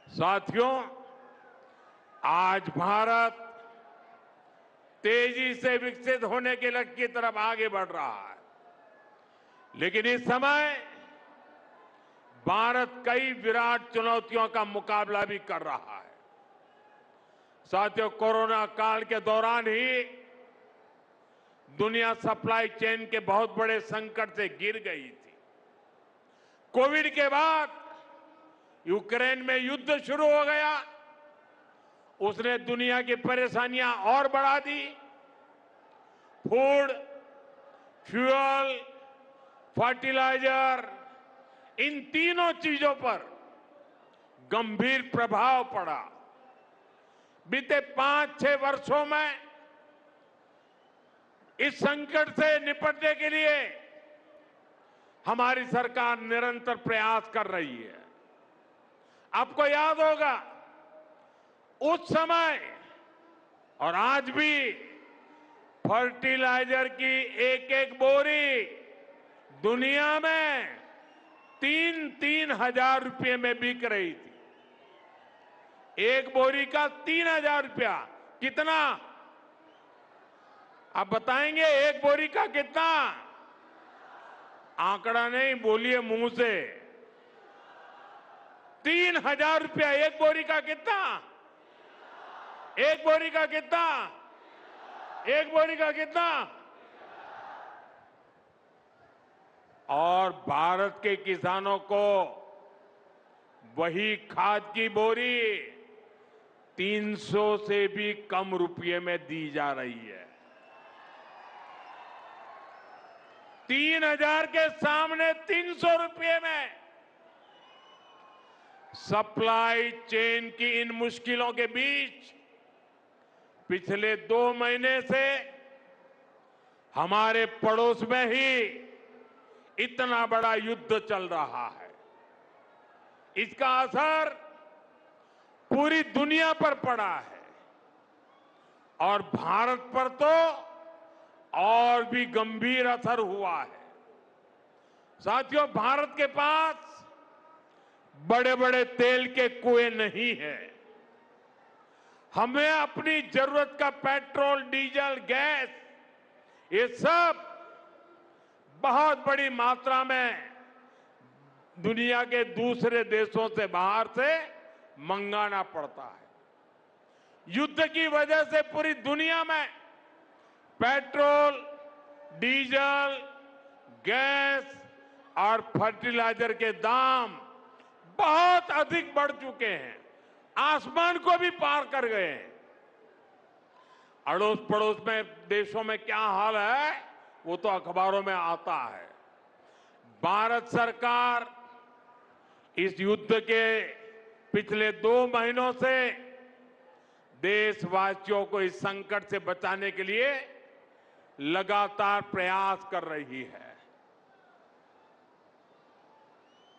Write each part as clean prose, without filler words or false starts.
साथियों, आज भारत तेजी से विकसित होने के लक्ष्य की तरफ आगे बढ़ रहा है, लेकिन इस समय भारत कई विराट चुनौतियों का मुकाबला भी कर रहा है। साथियों, कोरोना काल के दौरान ही दुनिया सप्लाई चेन के बहुत बड़े संकट से घिर गई थी। कोविड के बाद यूक्रेन में युद्ध शुरू हो गया, उसने दुनिया की परेशानियां और बढ़ा दी। फूड, फ्यूल, फर्टिलाइजर, इन तीनों चीजों पर गंभीर प्रभाव पड़ा। बीते 5-6 वर्षों में इस संकट से निपटने के लिए हमारी सरकार निरंतर प्रयास कर रही है। आपको याद होगा, उस समय और आज भी फर्टिलाइजर की एक एक बोरी दुनिया में 3-3 हजार रुपये में बिक रही थी। एक बोरी का 3,000 रुपया। कितना? आप बताएंगे एक बोरी का कितना? आंकड़ा नहीं, बोलिए मुंह से। 3,000 रुपया एक बोरी का। कितना? एक बोरी का कितना? एक बोरी का कितना? और भारत के किसानों को वही खाद की बोरी 300 से भी कम रुपये में दी जा रही है। 3,000 के सामने 300 रुपये में। सप्लाई चेन की इन मुश्किलों के बीच पिछले 2 महीने से हमारे पड़ोस में ही इतना बड़ा युद्ध चल रहा है। इसका असर पूरी दुनिया पर पड़ा है और भारत पर तो और भी गंभीर असर हुआ है। साथियों, भारत के पास बड़े बड़े तेल के कुएं नहीं है। हमें अपनी जरूरत का पेट्रोल, डीजल, गैस, ये सब बहुत बड़ी मात्रा में दुनिया के दूसरे देशों से, बाहर से मंगाना पड़ता है। युद्ध की वजह से पूरी दुनिया में पेट्रोल, डीजल, गैस और फर्टिलाइजर के दाम बहुत अधिक बढ़ चुके हैं, आसमान को भी पार कर गए हैं। अड़ोस पड़ोस में देशों में क्या हाल है वो तो अखबारों में आता है। भारत सरकार इस युद्ध के पिछले 2 महीनों से देशवासियों को इस संकट से बचाने के लिए लगातार प्रयास कर रही है।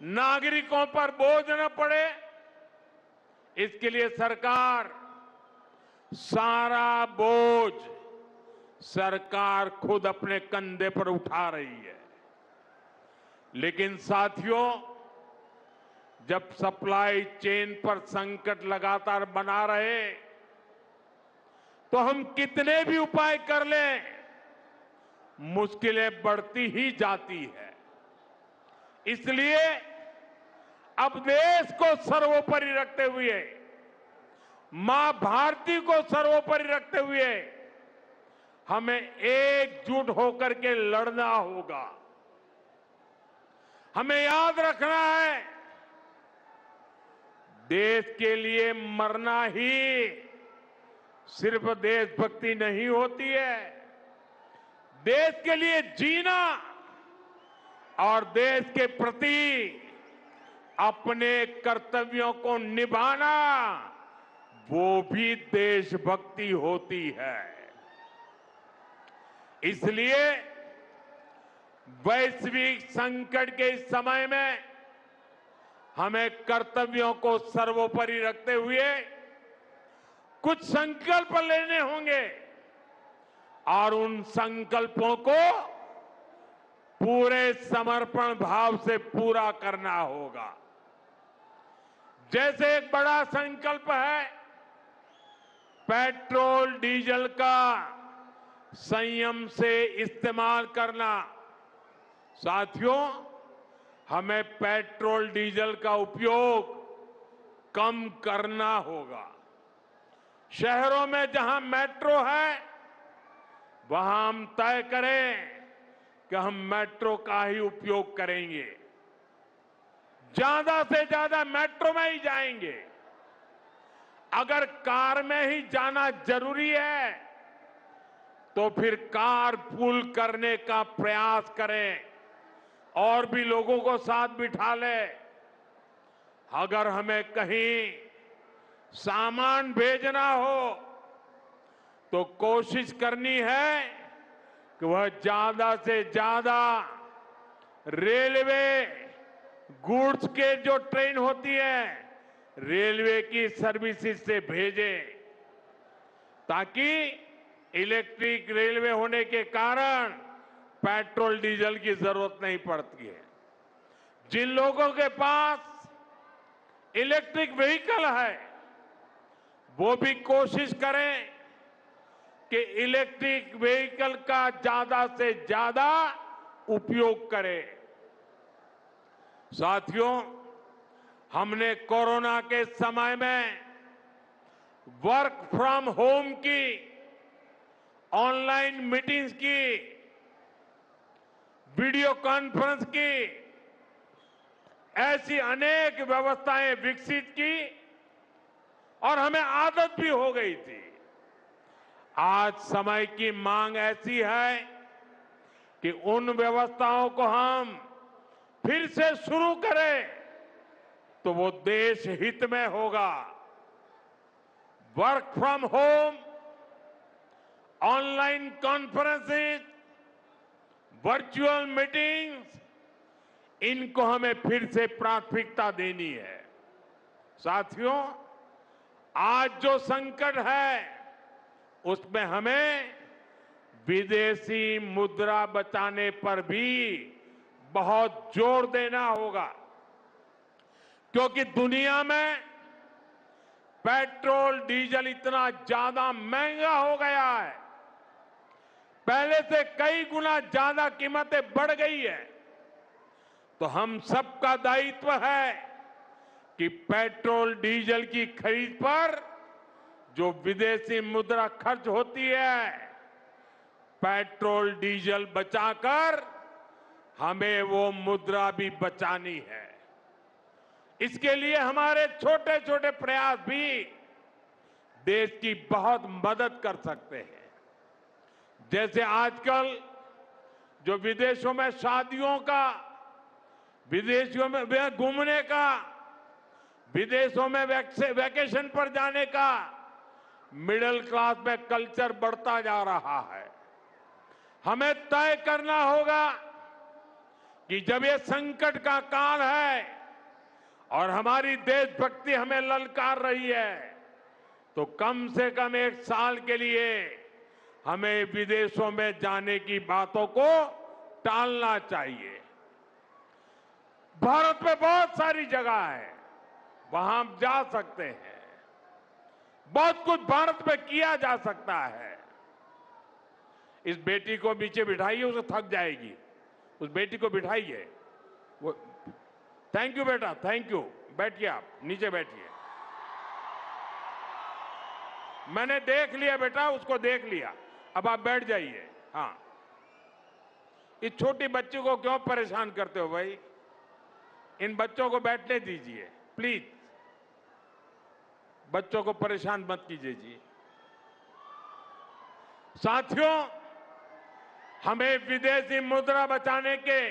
नागरिकों पर बोझ न पड़े, इसके लिए सरकार सारा बोझ सरकार खुद अपने कंधे पर उठा रही है। लेकिन साथियों, जब सप्लाई चेन पर संकट लगातार बना रहे तो हम कितने भी उपाय कर लें, मुश्किलें बढ़ती ही जाती है। इसलिए अब देश को सर्वोपरि रखते हुए, मां भारती को सर्वोपरि रखते हुए हमें एकजुट होकर के लड़ना होगा। हमें याद रखना है, देश के लिए मरना ही सिर्फ देशभक्ति नहीं होती है। देश के लिए जीना और देश के प्रति अपने कर्तव्यों को निभाना, वो भी देशभक्ति होती है। इसलिए वैश्विक संकट के इस समय में हमें कर्तव्यों को सर्वोपरि रखते हुए कुछ संकल्प लेने होंगे और उन संकल्पों को पूरे समर्पण भाव से पूरा करना होगा। जैसे एक बड़ा संकल्प है पेट्रोल डीजल का संयम से इस्तेमाल करना। साथियों, हमें पेट्रोल डीजल का उपयोग कम करना होगा। शहरों में जहां मेट्रो है वहां हम तय करें कि हम मेट्रो का ही उपयोग करेंगे, ज्यादा से ज्यादा मेट्रो में ही जाएंगे। अगर कार में ही जाना जरूरी है तो फिर कार पूल करने का प्रयास करें और भी लोगों को साथ बिठा ले। अगर हमें कहीं सामान भेजना हो तो कोशिश करनी है कि वह ज्यादा से ज्यादा रेलवे गुड्स के जो ट्रेन होती है रेलवे की सर्विसेज से भेजे, ताकि इलेक्ट्रिक रेलवे होने के कारण पेट्रोल डीजल की जरूरत नहीं पड़ती है। जिन लोगों के पास इलेक्ट्रिक व्हीकल है वो भी कोशिश करें कि इलेक्ट्रिक व्हीकल का ज्यादा से ज्यादा उपयोग करें। साथियों, हमने कोरोना के समय में वर्क फ्रॉम होम की, ऑनलाइन मीटिंग्स की, वीडियो कॉन्फ्रेंस की, ऐसी अनेक व्यवस्थाएं विकसित की और हमें आदत भी हो गई थी। आज समय की मांग ऐसी है कि उन व्यवस्थाओं को हम फिर से शुरू करें तो वो देश हित में होगा। Work from home, online conferences, virtual meetings, इनको हमें फिर से प्राथमिकता देनी है। साथियों, आज जो संकट है उसमें हमें विदेशी मुद्रा बचाने पर भी बहुत जोर देना होगा, क्योंकि दुनिया में पेट्रोल डीजल इतना ज्यादा महंगा हो गया है, पहले से कई गुना ज्यादा कीमतें बढ़ गई है। तो हम सबका दायित्व है कि पेट्रोल डीजल की खरीद पर जो विदेशी मुद्रा खर्च होती है, पेट्रोल डीजल बचाकर हमें वो मुद्रा भी बचानी है। इसके लिए हमारे छोटे छोटे प्रयास भी देश की बहुत मदद कर सकते हैं। जैसे आजकल जो विदेशों में शादियों का, विदेशों में घूमने का, विदेशों में वैकेशन पर जाने का मिडिल क्लास में कल्चर बढ़ता जा रहा है। हमें तय करना होगा कि जब ये संकट का काल है और हमारी देशभक्ति हमें ललकार रही है तो कम से कम एक साल के लिए हमें विदेशों में जाने की बातों को टालना चाहिए। भारत में बहुत सारी जगह है, वहां हम जा सकते हैं, बहुत कुछ भारत में किया जा सकता है। इस बेटी को नीचे बिठाइए, उसे थक जाएगी, उस बेटी को बिठाइए। वो थैंक यू बेटा, थैंक यू। बैठिए, आप नीचे बैठिए। मैंने देख लिया बेटा, उसको देख लिया, अब आप बैठ जाइए। हाँ, इस छोटी बच्ची को क्यों परेशान करते हो भाई? इन बच्चों को बैठने दीजिए प्लीज, बच्चों को परेशान मत कीजिए जी। साथियों, हमें विदेशी मुद्रा बचाने के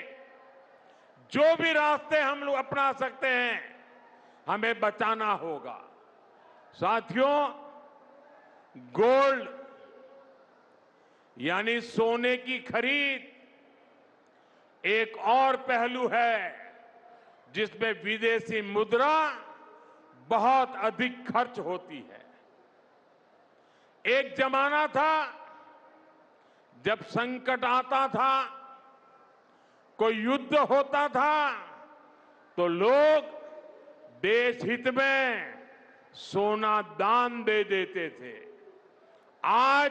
जो भी रास्ते हम लोग अपना सकते हैं हमें बचाना होगा। साथियों, गोल्ड यानी सोने की खरीद एक और पहलू है जिसमें विदेशी मुद्रा बहुत अधिक खर्च होती है। एक जमाना था जब संकट आता था, कोई युद्ध होता था तो लोग देश हित में सोना दान दे देते थे। आज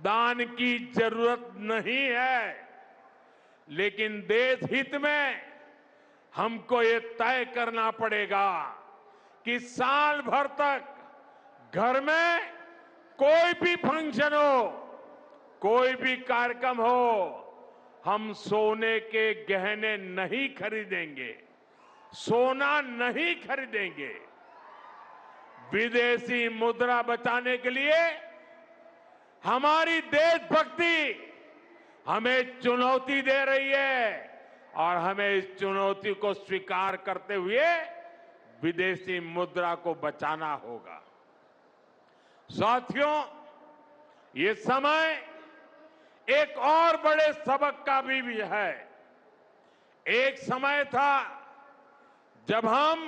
दान की जरूरत नहीं है, लेकिन देश हित में हमको ये तय करना पड़ेगा कि साल भर तक घर में कोई भी फंक्शन हो, कोई भी कार्यक्रम हो, हम सोने के गहने नहीं खरीदेंगे, सोना नहीं खरीदेंगे। विदेशी मुद्रा बचाने के लिए हमारी देशभक्ति हमें चुनौती दे रही है और हमें इस चुनौती को स्वीकार करते हुए विदेशी मुद्रा को बचाना होगा। साथियों, ये समय एक और बड़े सबक का भी है। एक समय था जब हम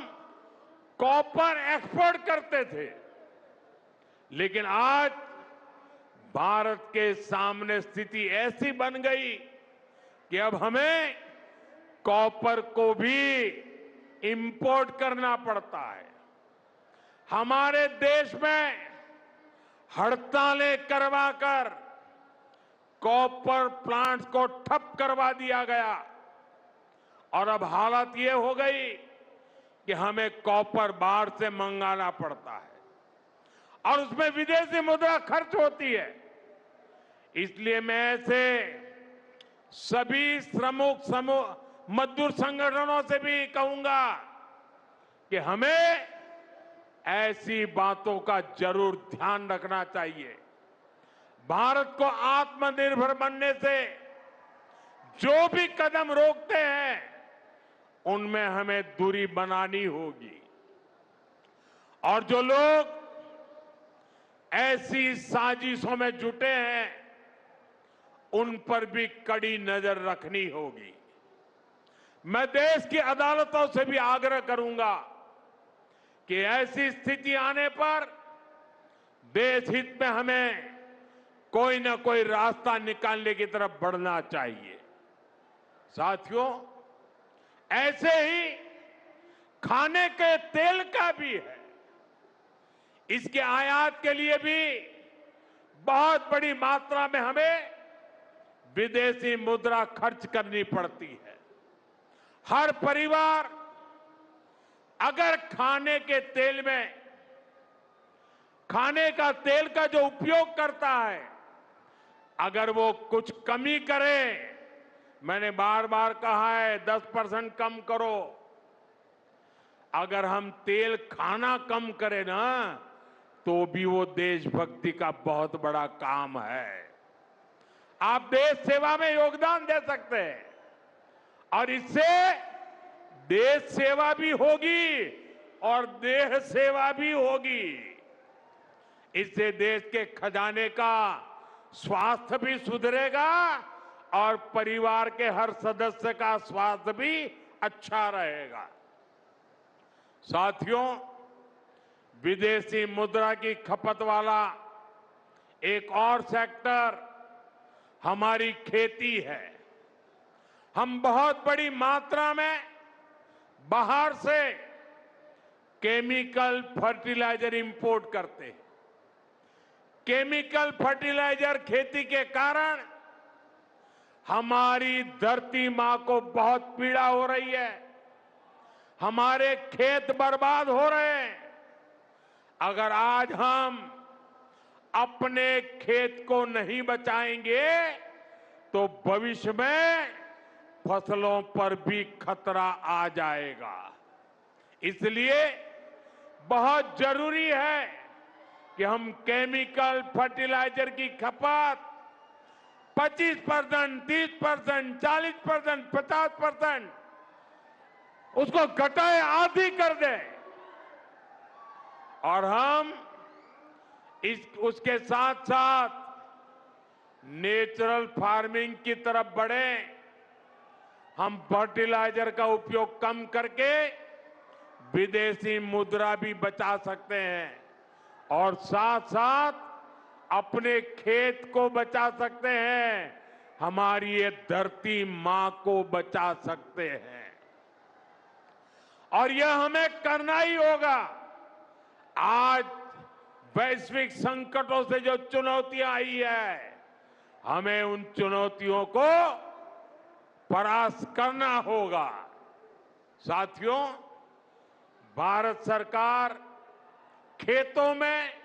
कॉपर एक्सपोर्ट करते थे, लेकिन आज भारत के सामने स्थिति ऐसी बन गई कि अब हमें कॉपर को भी इंपोर्ट करना पड़ता है। हमारे देश में हड़तालें करवाकर कॉपर प्लांट्स को ठप करवा दिया गया और अब हालत ये हो गई कि हमें कॉपर बाहर से मंगाना पड़ता है और उसमें विदेशी मुद्रा खर्च होती है। इसलिए मैं ऐसे सभी श्रमिक समूह मजदूर संगठनों से भी कहूंगा कि हमें ऐसी बातों का जरूर ध्यान रखना चाहिए। भारत को आत्मनिर्भर बनने से जो भी कदम रोकते हैं उनमें हमें दूरी बनानी होगी और जो लोग ऐसी साजिशों में जुटे हैं उन पर भी कड़ी नजर रखनी होगी। मैं देश की अदालतों से भी आग्रह करूंगा कि ऐसी स्थिति आने पर देश हित में हमें कोई ना कोई रास्ता निकालने की तरफ बढ़ना चाहिए। साथियों, ऐसे ही खाने के तेल का भी है। इसके आयात के लिए भी बहुत बड़ी मात्रा में हमें विदेशी मुद्रा खर्च करनी पड़ती है। हर परिवार अगर खाने के तेल में खाने का तेल का जो उपयोग करता है, अगर वो कुछ कमी करे, मैंने बार बार कहा है 10% कम करो। अगर हम तेल खाना कम करें ना, तो भी वो देशभक्ति का बहुत बड़ा काम है। आप देश सेवा में योगदान दे सकते हैं और इससे देश सेवा भी होगी और देह सेवा भी होगी। इससे देश के खजाने का स्वास्थ्य भी सुधरेगा और परिवार के हर सदस्य का स्वास्थ्य भी अच्छा रहेगा। साथियों, विदेशी मुद्रा की खपत वाला एक और सेक्टर हमारी खेती है। हम बहुत बड़ी मात्रा में बाहर से केमिकल फर्टिलाइजर इंपोर्ट करते हैं। केमिकल फर्टिलाइजर खेती के कारण हमारी धरती मां को बहुत पीड़ा हो रही है। हमारे खेत बर्बाद हो रहे हैं। अगर आज हम अपने खेत को नहीं बचाएंगे तो भविष्य में फसलों पर भी खतरा आ जाएगा। इसलिए बहुत जरूरी है कि हम केमिकल फर्टिलाइजर की खपत 25%, 30%, 40%, 50% उसको घटाए, आधी कर दें और हम उसके साथ साथ नेचुरल फार्मिंग की तरफ बढ़ें। हम फर्टिलाइजर का उपयोग कम करके विदेशी मुद्रा भी बचा सकते हैं और साथ साथ अपने खेत को बचा सकते हैं, हमारी ये धरती मां को बचा सकते हैं। और यह हमें करना ही होगा। आज वैश्विक संकटों से जो चुनौतियां आई है, हमें उन चुनौतियों को परास्त करना होगा। साथियों, भारत सरकार खेतों में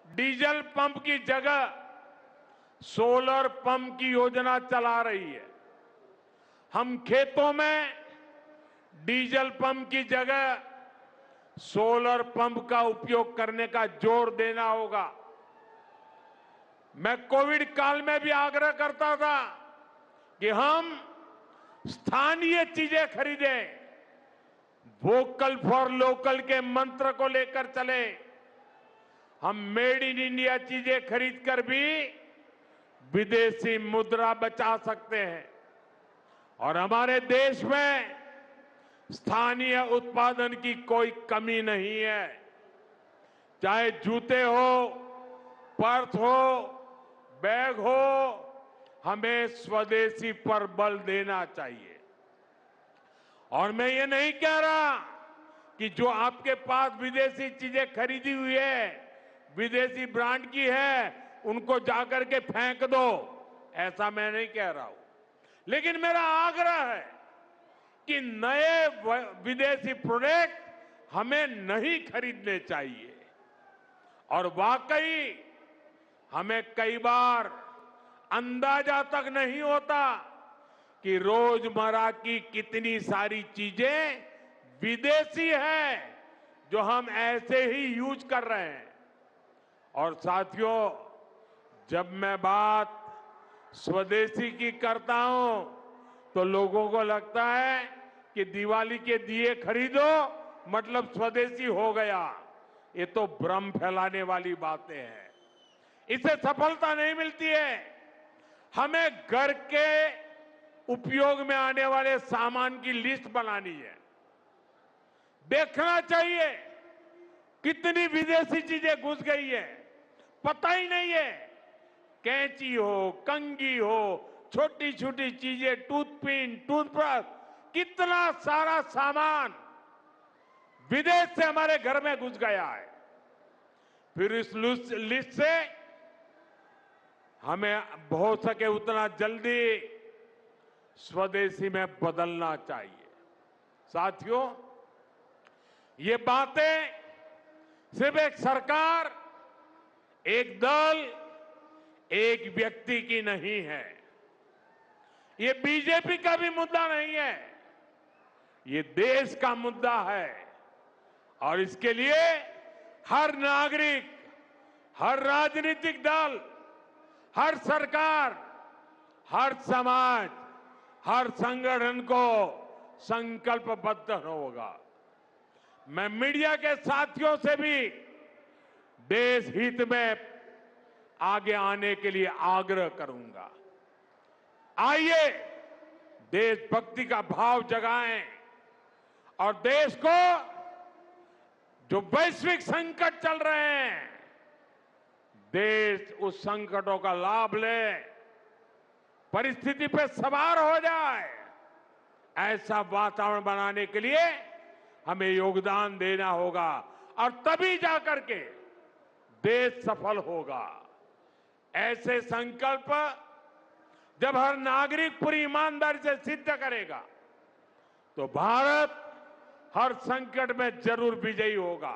डीजल पंप की जगह सोलर पंप की योजना चला रही है। हम खेतों में डीजल पंप की जगह सोलर पंप का उपयोग करने का जोर देना होगा। मैं कोविड काल में भी आग्रह करता था कि हम स्थानीय चीजें खरीदें, वोकल फॉर लोकल के मंत्र को लेकर चले। हम मेड इन इंडिया चीजें खरीदकर भी विदेशी मुद्रा बचा सकते हैं और हमारे देश में स्थानीय उत्पादन की कोई कमी नहीं है। चाहे जूते हो, पर्स हो, बैग हो, हमें स्वदेशी पर बल देना चाहिए। और मैं ये नहीं कह रहा कि जो आपके पास विदेशी चीजें खरीदी हुई है, विदेशी ब्रांड की है, उनको जाकर के फेंक दो, ऐसा मैं नहीं कह रहा हूं। लेकिन मेरा आग्रह है कि नए विदेशी प्रोडक्ट हमें नहीं खरीदने चाहिए। और वाकई हमें कई बार अंदाजा तक नहीं होता कि रोजमर्रा की कितनी सारी चीजें विदेशी हैं जो हम ऐसे ही यूज कर रहे हैं। और साथियों, जब मैं बात स्वदेशी की करता हूं तो लोगों को लगता है कि दिवाली के दिए खरीदो मतलब स्वदेशी हो गया। ये तो भ्रम फैलाने वाली बातें हैं। इससे सफलता नहीं मिलती है। हमें घर के उपयोग में आने वाले सामान की लिस्ट बनानी है। देखना चाहिए कितनी विदेशी चीजें घुस गई है, पता ही नहीं है। कैंची हो, कंघी हो, छोटी छोटी चीजें, टूथपिन, टूथब्रश, कितना सारा सामान विदेश से हमारे घर में घुस गया है। फिर इस लिस्ट से हमें हो सके उतना जल्दी स्वदेशी में बदलना चाहिए। साथियों, ये बातें सिर्फ एक सरकार, एक दल, एक व्यक्ति की नहीं है। ये बीजेपी का भी मुद्दा नहीं है, ये देश का मुद्दा है। और इसके लिए हर नागरिक, हर राजनीतिक दल, हर सरकार, हर समाज, हर संगठन को संकल्पबद्ध होगा। मैं मीडिया के साथियों से भी देश हित में आगे आने के लिए आग्रह करूंगा। आइए देशभक्ति का भाव जगाएं और देश को जो वैश्विक संकट चल रहे हैं, देश उस संकटों का लाभ ले, परिस्थिति पे सवार हो जाए। ऐसा वातावरण बनाने के लिए हमें योगदान देना होगा और तभी जाकर के देश सफल होगा। ऐसे संकल्प जब हर नागरिक पूरी ईमानदारी से सिद्ध करेगा तो भारत हर संकट में जरूर विजयी होगा।